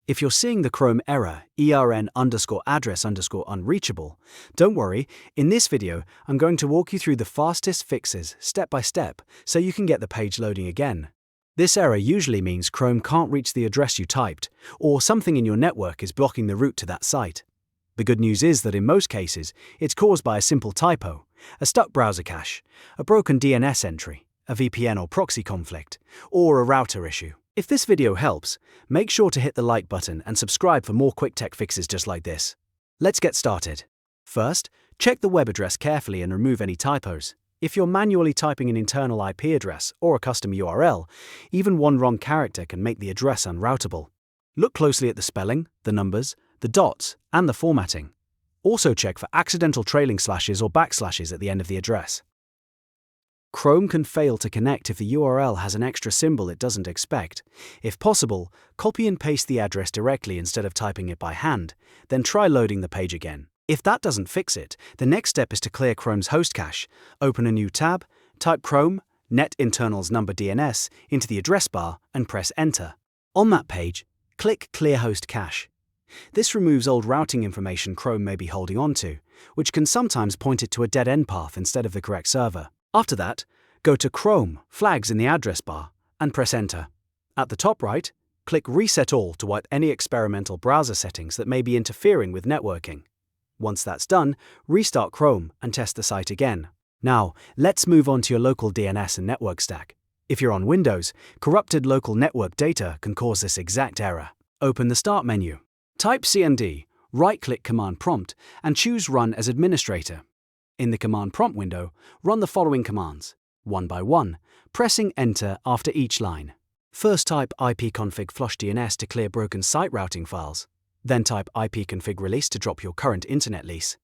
If you're seeing the Chrome error ERN_address_unreachable, don't worry, in this video I'm going to walk you through the fastest fixes step by step so you can get the page loading again. This error usually means Chrome can't reach the address you typed, or something in your network is blocking the route to that site. The good news is that in most cases, it's caused by a simple typo, a stuck browser cache, a broken DNS entry, a VPN or proxy conflict, or a router issue. If this video helps, make sure to hit the like button and subscribe for more quick tech fixes just like this. Let's get started. First, check the web address carefully and remove any typos. If you're manually typing an internal IP address or a custom URL, even one wrong character can make the address unroutable. Look closely at the spelling, the numbers, the dots, and the formatting. Also check for accidental trailing slashes or backslashes at the end of the address. Chrome can fail to connect if the URL has an extra symbol it doesn't expect. If possible, copy and paste the address directly instead of typing it by hand, then try loading the page again. If that doesn't fix it, the next step is to clear Chrome's host cache. Open a new tab, type Chrome, net internals number DNS into the address bar and press enter. On that page, click Clear Host Cache. This removes old routing information Chrome may be holding onto, which can sometimes point it to a dead-end path instead of the correct server. After that, go to Chrome, Flags in the address bar, and press Enter. At the top right, click Reset All to wipe any experimental browser settings that may be interfering with networking. Once that's done, restart Chrome and test the site again. Now, let's move on to your local DNS and network stack. If you're on Windows, corrupted local network data can cause this exact error. Open the Start menu. Type CMD, right-click Command Prompt, and choose Run as Administrator. In the Command Prompt window, run the following commands, one by one, pressing Enter after each line. First type ipconfig flush DNS to clear broken site routing files. Then type ipconfig release to drop your current internet lease.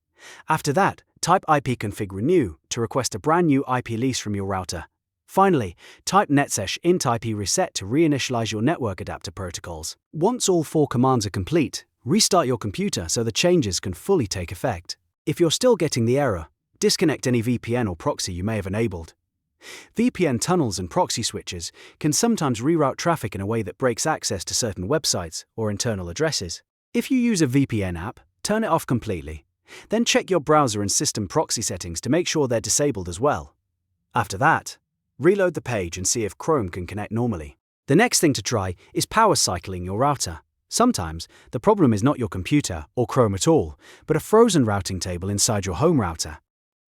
After that, type ipconfig renew to request a brand new IP lease from your router. Finally, type netsesh int IP reset to reinitialize your network adapter protocols. Once all 4 commands are complete, restart your computer so the changes can fully take effect. If you're still getting the error, disconnect any VPN or proxy you may have enabled. VPN tunnels and proxy switches can sometimes reroute traffic in a way that breaks access to certain websites or internal addresses. If you use a VPN app, turn it off completely. Then check your browser and system proxy settings to make sure they're disabled as well. After that, reload the page and see if Chrome can connect normally. The next thing to try is power cycling your router. Sometimes, the problem is not your computer or Chrome at all, but a frozen routing table inside your home router.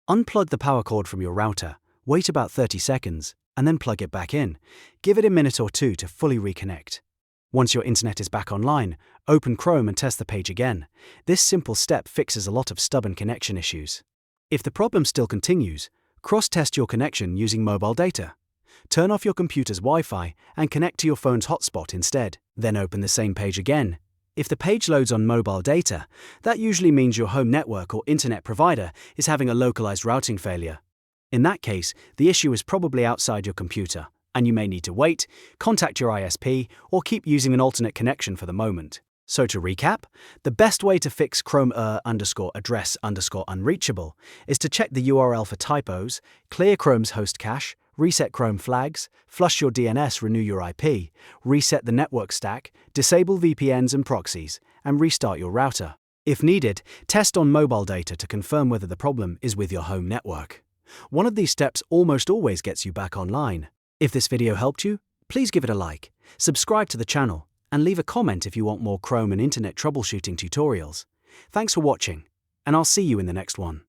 Unplug the power cord from your router, wait about 30 seconds, and then plug it back in. Give it a minute or two to fully reconnect. Once your internet is back online, open Chrome and test the page again. This simple step fixes a lot of stubborn connection issues. If the problem still continues, cross-test your connection using mobile data. Turn off your computer's Wi-Fi and connect to your phone's hotspot instead. Then open the same page again. If the page loads on mobile data, that usually means your home network or internet provider is having a localized routing failure. In that case, the issue is probably outside your computer, and you may need to wait, contact your ISP, or keep using an alternate connection for the moment. So to recap, the best way to fix Chrome address_unreachable is to check the URL for typos, clear Chrome's host cache, reset Chrome flags, flush your DNS, renew your IP, reset the network stack, disable VPNs and proxies, and restart your router. If needed, test on mobile data to confirm whether the problem is with your home network. One of these steps almost always gets you back online. If this video helped you, please give it a like, subscribe to the channel, and leave a comment if you want more Chrome and internet troubleshooting tutorials. Thanks for watching, and I'll see you in the next one.